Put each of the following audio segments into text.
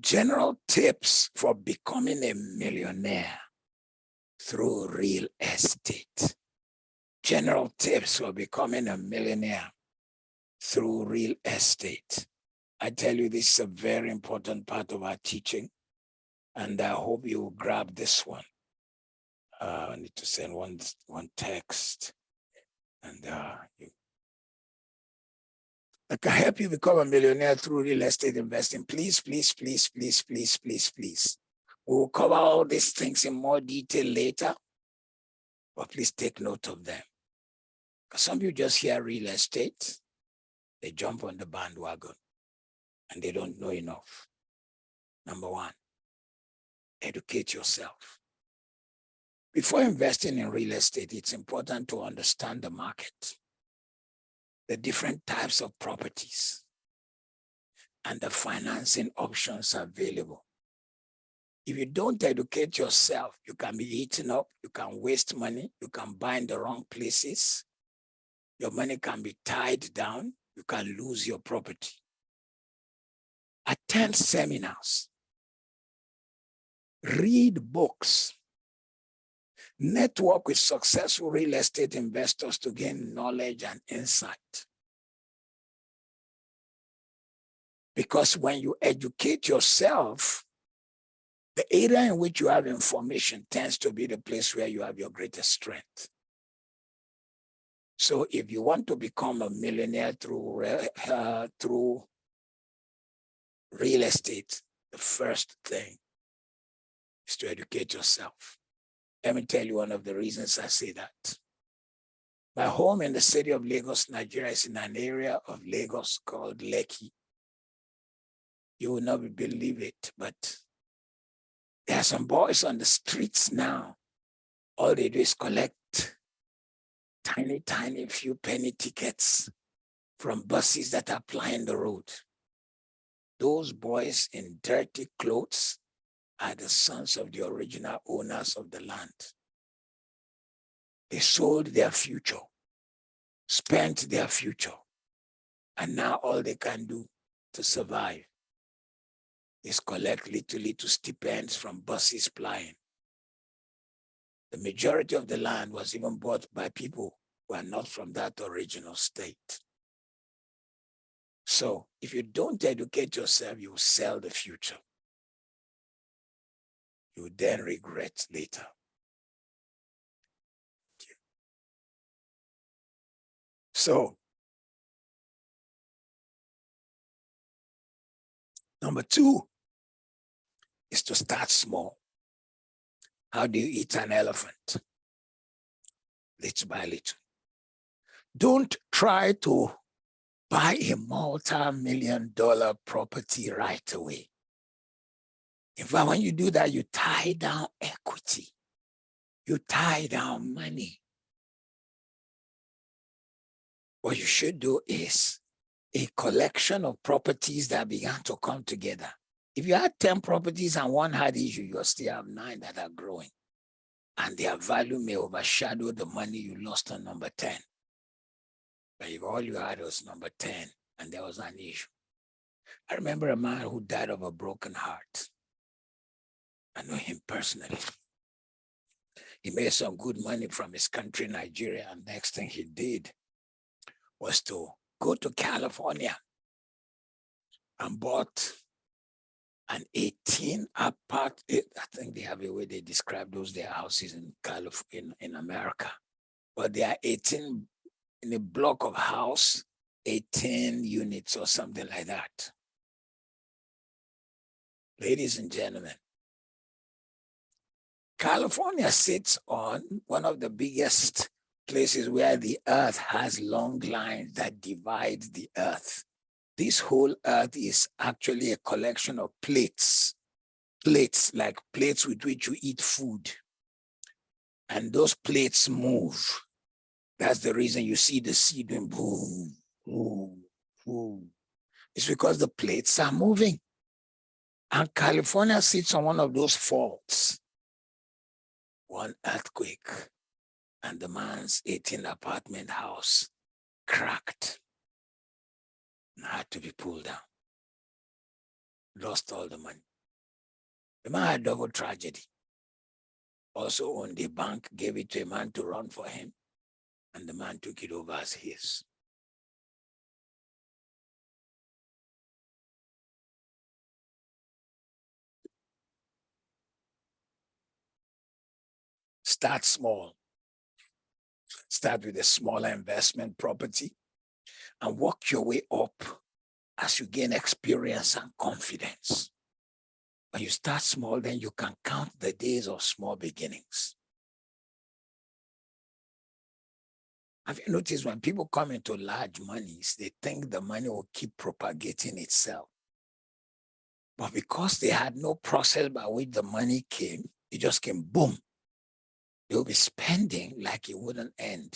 General tips for becoming a millionaire through real estate. General tips for becoming a millionaire through real estate. I tell you, this is a very important part of our teaching, and I hope you will grab this one. I need to send one text, and I can help you become a millionaire through real estate investing. Please, please, please, please, please, please, please. We will cover all these things in more detail later, but please take note of them. Because some of you just hear real estate, they jump on the bandwagon, and they don't know enough. Number one, educate yourself. Before investing in real estate, it's important to understand the market, the different types of properties, and the financing options available. If you don't educate yourself, you can be eaten up, you can waste money, you can buy in the wrong places, your money can be tied down, you can lose your property. Attend seminars, read books, network with successful real estate investors to gain knowledge and insight. Because when you educate yourself, the area in which you have information tends to be the place where you have your greatest strength. So if you want to become a millionaire through real estate, the first thing is to educate yourself. Let me tell you one of the reasons I say that. My home in the city of Lagos, Nigeria, is in an area of Lagos called Lekki. You will not believe it, but there are some boys on the streets now. All they do is collect tiny, tiny few penny tickets from buses that are plying the road. Those boys in dirty clothes are the sons of the original owners of the land. They sold their future, spent their future, and now all they can do to survive is collect little stipends from buses plying. The majority of the land was even bought by people who are not from that original state. So if you don't educate yourself, you will sell the future. You will then regret later. So, number two is to start small. How do you eat an elephant? Little by little. Don't try to buy a multi-million-dollar property right away. In fact, when you do that, you tie down equity. You tie down money. What you should do is a collection of properties that began to come together. If you had 10 properties and one had issue, you still have 9 that are growing. And their value may overshadow the money you lost on number 10. But if all you had was number 10 and there was an issue. I remember a man who died of a broken heart. I know him personally. He made some good money from his country, Nigeria, and next thing he did was to go to California and bought an 18 apart. I think they have a way they describe those their houses in California, in America. But they are 18 in a block of house, 18 units or something like that. Ladies and gentlemen, California sits on one of the biggest places where the earth has long lines that divide the earth. This whole earth is actually a collection of plates, like plates with which you eat food. And those plates move. That's the reason you see the sea doing boom, boom, boom. It's because the plates are moving. And California sits on one of those faults. One earthquake, and the man's 18-apartment house cracked and had to be pulled down. lost all the money. The man had double tragedy. Also owned a bank, gave it to a man to run for him, and the man took it over as his. Start small. Start with a smaller investment property and work your way up as you gain experience and confidence. When you start small, then you can count the days of small beginnings. Have you noticed when people come into large monies, they think the money will keep propagating itself. But because they had no process by which the money came, it just came boom. They'll be spending like it wouldn't end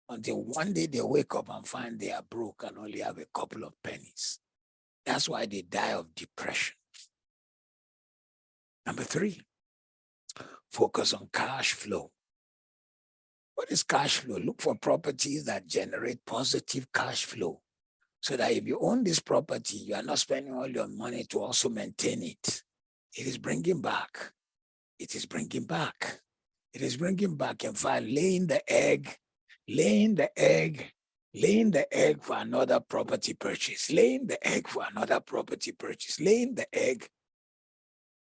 until one day they wake up and find they are broke and only have a couple of pennies. That's why they die of depression. Number 3, focus on cash flow. What is cash flow? Look for properties that generate positive cash flow so that if you own this property, you are not spending all your money to also maintain it. It is bringing back. It is bringing back. It is bringing back. In fact, laying the egg for another property purchase, laying the egg for another property purchase, laying the egg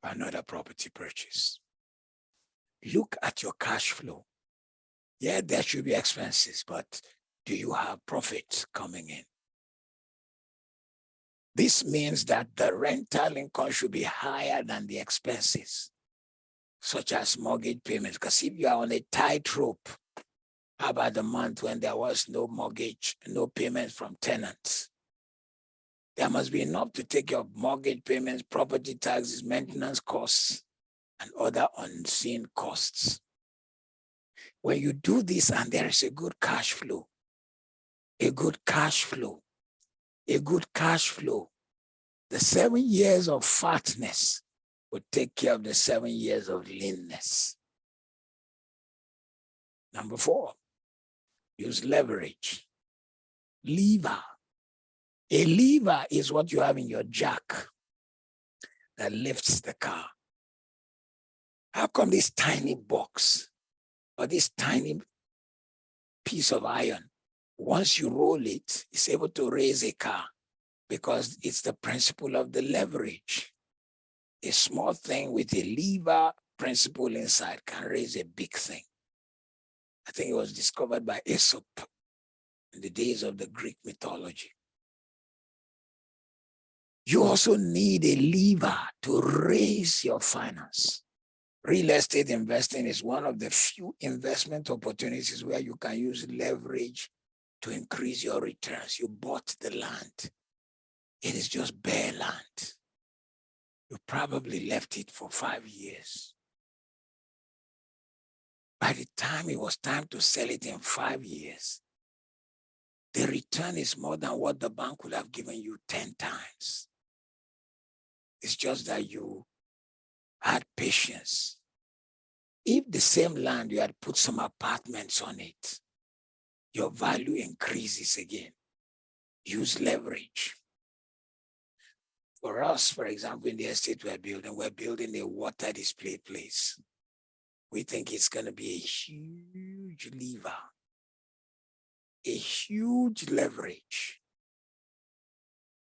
for another property purchase. Look at your cash flow. Yeah, there should be expenses, but do you have profits coming in? This means that the rental income should be higher than the expenses, such as mortgage payments. Because if you are on a tightrope, how about the month when there was no mortgage, no payments from tenants? There must be enough to take your mortgage payments, property taxes, maintenance costs, and other unseen costs. When you do this and there is a good cash flow, the 7 years of fatness will take care of the 7 years of leanness. Number 4, use leverage. Lever. A lever is what you have in your jack that lifts the car. How come this tiny box or this tiny piece of iron, once you roll it, it's able to raise a car? Because it's the principle of the leverage. A small thing with a lever principle inside can raise a big thing. I think it was discovered by Aesop in the days of the Greek mythology. You also need a lever to raise your finance. Real estate investing is one of the few investment opportunities where you can use leverage to increase your returns. You bought the land. It is just bare land. You probably left it for 5 years. By the time it was time to sell it in 5 years, the return is more than what the bank would have given you 10 times. It's just that you had patience. If the same land, you had put some apartments on it, your value increases again. Use leverage. For us, for example, in the estate we're building a water display place. We think it's going to be a huge lever, a huge leverage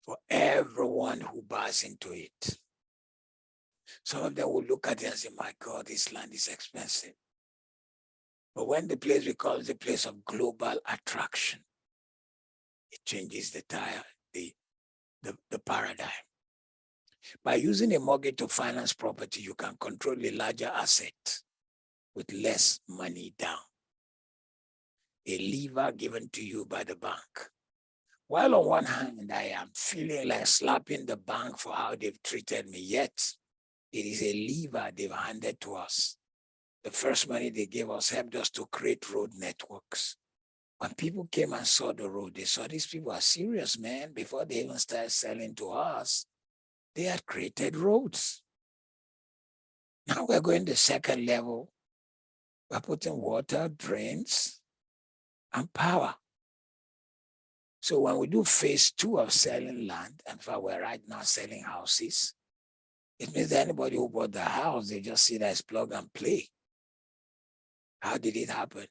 for everyone who buys into it. Some of them will look at it and say, my God, this land is expensive. But when the place becomes a place of global attraction, it changes the paradigm. By using a mortgage to finance property, you can control a larger asset with less money down. A lever given to you by the bank. While on one hand, I am feeling like slapping the bank for how they've treated me, yet it is a lever they've handed to us. The first money they gave us helped us to create road networks. When people came and saw the road, they saw these people are serious, man. Before they even started selling to us, they had created roads. Now we're going to the second level. We're putting water, drains, and power. So when we do phase 2 of selling land, in fact, we're right now selling houses, it means that anybody who bought the house, they just see that as plug and play. How did it happen?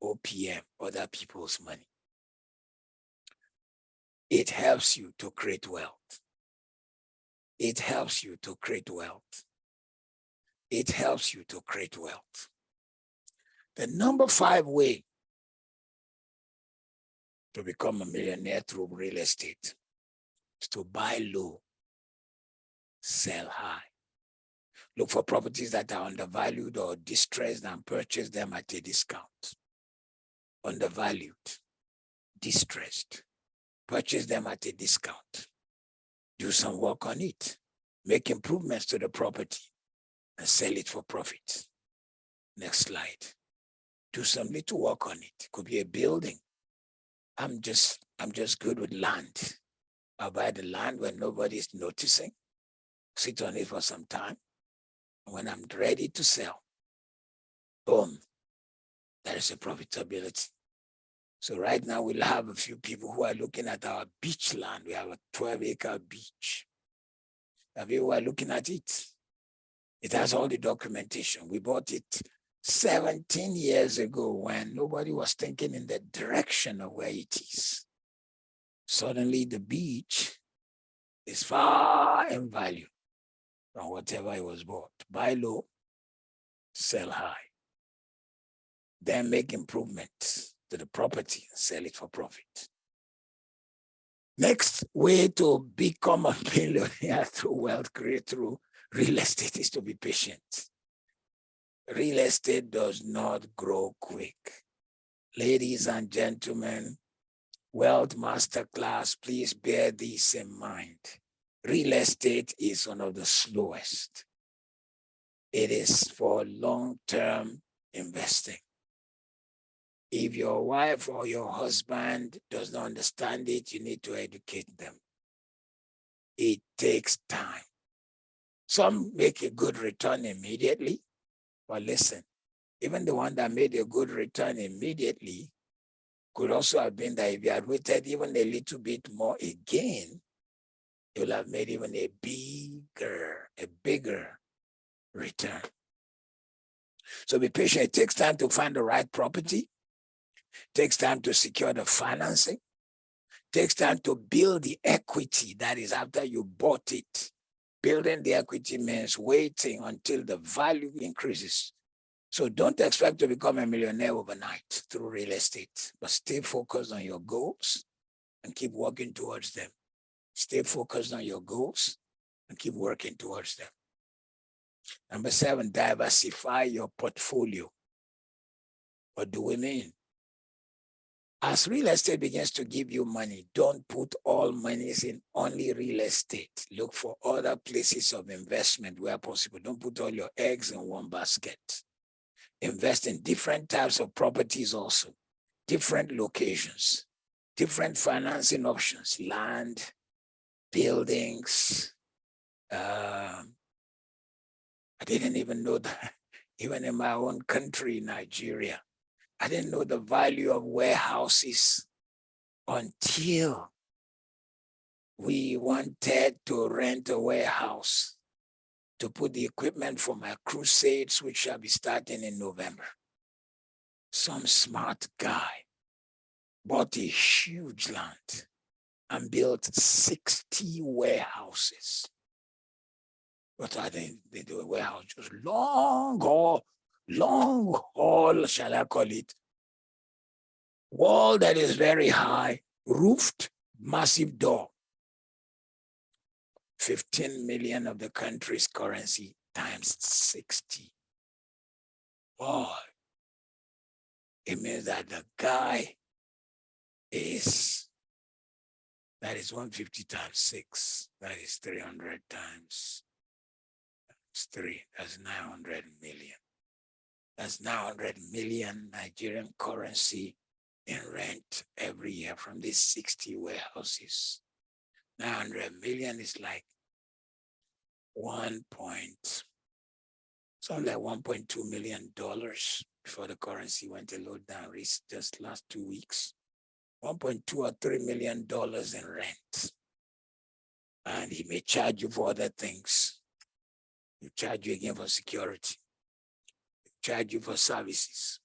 OPM, other people's money. It helps you to create wealth. It helps you to create wealth. It helps you to create wealth. The number 5 way to become a millionaire through real estate is to buy low, sell high. Look for properties that are undervalued or distressed and purchase them at a discount. Undervalued, distressed, purchase them at a discount. Do some work on it. Make improvements to the property and sell it for profit. Next slide. Do some little work on it. Could be a building. I'm just good with land. I'll buy the land when nobody's noticing. Sit on it for some time. When I'm ready to sell, boom, there is a profitability. So right now we'll have a few people who are looking at our beach land. We have a 12-acre beach. Have you are looking at it? It has all the documentation. We bought it 17 years ago when nobody was thinking in the direction of where it is. Suddenly the beach is far in value from whatever it was bought. Buy low, sell high. Then make improvements to the property and sell it for profit. Next way to become a millionaire through wealth created through real estate is to be patient. Real estate does not grow quick. Ladies and gentlemen, Wealth Masterclass, please bear this in mind. Real estate is one of the slowest. It is for long-term investing. If your wife or your husband does not understand it, you need to educate them. It takes time. Some make a good return immediately, but listen, even the one that made a good return immediately could also have been that if you had waited even a little bit more again, you'll have made even a bigger return. So be patient. It takes time to find the right property. It takes time to secure the financing. It takes time to build the equity. That is after you bought it. Building the equity means waiting until the value increases. So don't expect to become a millionaire overnight through real estate, but stay focused on your goals and keep working towards them. Stay focused on your goals and keep working towards them. Number 7, diversify your portfolio. What do we mean? As real estate begins to give you money, don't put all monies in only real estate. Look for other places of investment where possible. Don't put all your eggs in one basket. Invest in different types of properties also, different locations, different financing options, land, buildings. I didn't even know that, even in my own country, Nigeria, I didn't know the value of warehouses until we wanted to rent a warehouse to put the equipment for my crusades, which shall be starting in November. Some smart guy bought a huge land and built 60 warehouses. But I think they do a warehouse, just long haul, shall I call it? Wall that is very high, roofed, massive door. 15 million of the country's currency times 60. Boy, it means that the guy that is 150 times 6. That is 300 times 3. That's 900 million. That's 900 million Nigerian currency in rent every year from these 60 warehouses. 900 million is like something like $1.2 million before the currency went a low down just last 2 weeks. $1.2 or $3 million in rent. And he may charge you for other things. He charge you again for security. He charge you for services.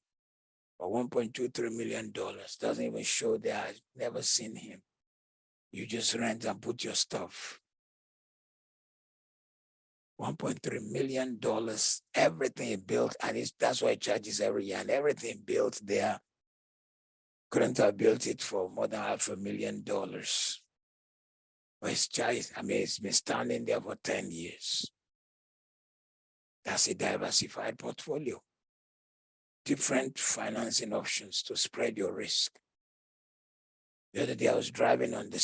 For $1.23 million, doesn't even show they have never seen him. You just rent and put your stuff. $1.3 million, everything he built, and that's why he charges every year, and everything built there. Couldn't have built it for more than $500,000. But it's charged, it's been standing there for 10 years. That's a diversified portfolio. Different financing options to spread your risk. The other day I was driving on the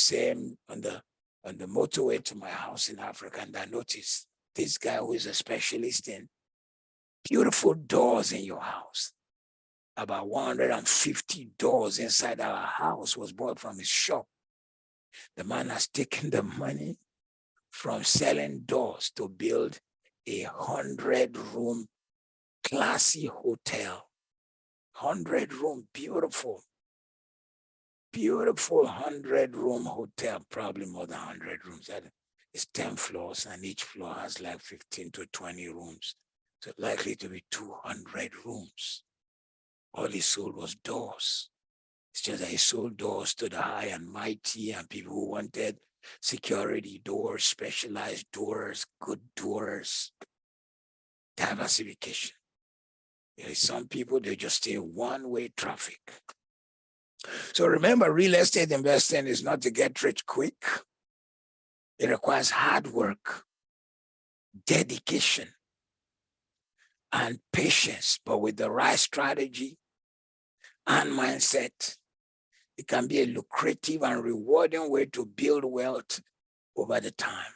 motorway to my house in Africa, and I noticed this guy who is a specialist in beautiful doors in your house. About 150 doors inside our house was bought from his shop. The man has taken the money from selling doors to build a 100-room classy hotel. 100-room, beautiful 100-room hotel, probably more than 100 rooms. It's 10 floors, and each floor has like 15 to 20 rooms. So likely to be 200 rooms. All he sold was doors. It's just that he sold doors to the high and mighty and people who wanted security doors, specialized doors, good doors, diversification. Some people, they just stay one-way traffic. So remember, real estate investing is not to get rich quick. It requires hard work, dedication, and patience. But with the right strategy and mindset, it can be a lucrative and rewarding way to build wealth over the time.